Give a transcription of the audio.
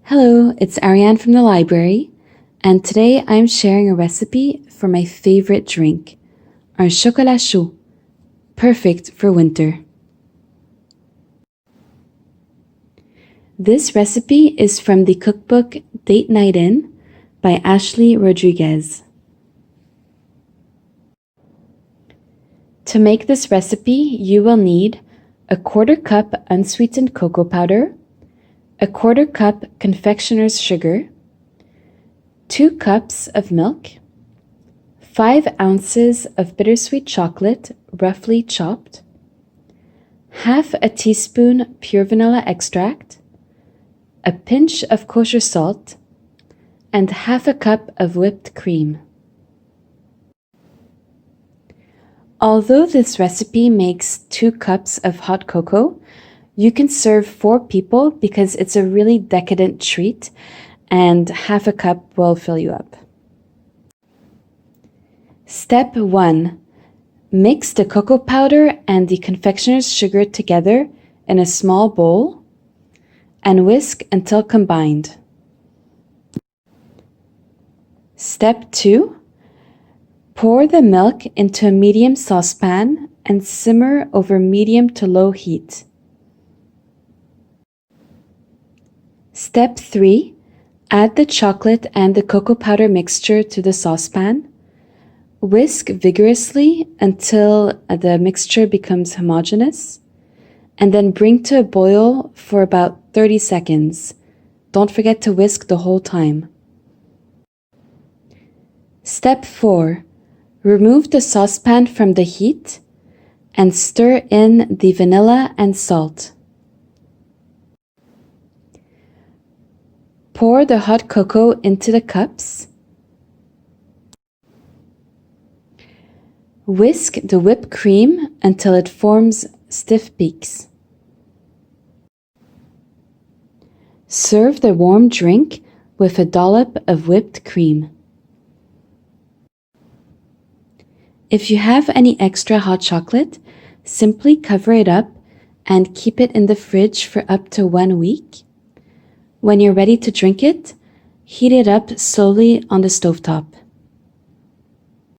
Hello, it's Ariane from the library, and today I'm sharing a recipe for my favorite drink, un chocolat chaud, perfect for winter. This recipe is from the cookbook Date Night In by Ashley Rodriguez. To make this recipe, you will need a 1/4 cup unsweetened cocoa powder, a 1/4 cup confectioner's sugar, 2 cups of milk, 5 ounces of bittersweet chocolate roughly chopped, half a teaspoon pure vanilla extract, a pinch of kosher salt, and half a cup of whipped cream. Although this recipe makes 2 cups of hot cocoa, you can serve 4 people because it's a really decadent treat and half a cup will fill you up. Step 1. Mix the cocoa powder and the confectioner's sugar together in a small bowl and whisk until combined. Step 2. Pour the milk into a medium saucepan and simmer over medium to low heat. Step 3. Add the chocolate and the cocoa powder mixture to the saucepan. Whisk vigorously until the mixture becomes homogeneous, and then bring to a boil for about 30 seconds. Don't forget to whisk the whole time. Step 4. Remove the saucepan from the heat and stir in the vanilla and salt. Pour the hot cocoa into the cups. Whisk the whipped cream until it forms stiff peaks. Serve the warm drink with a dollop of whipped cream. If you have any extra hot chocolate, simply cover it up and keep it in the fridge for up to 1 week. When you're ready to drink it, heat it up slowly on the stovetop.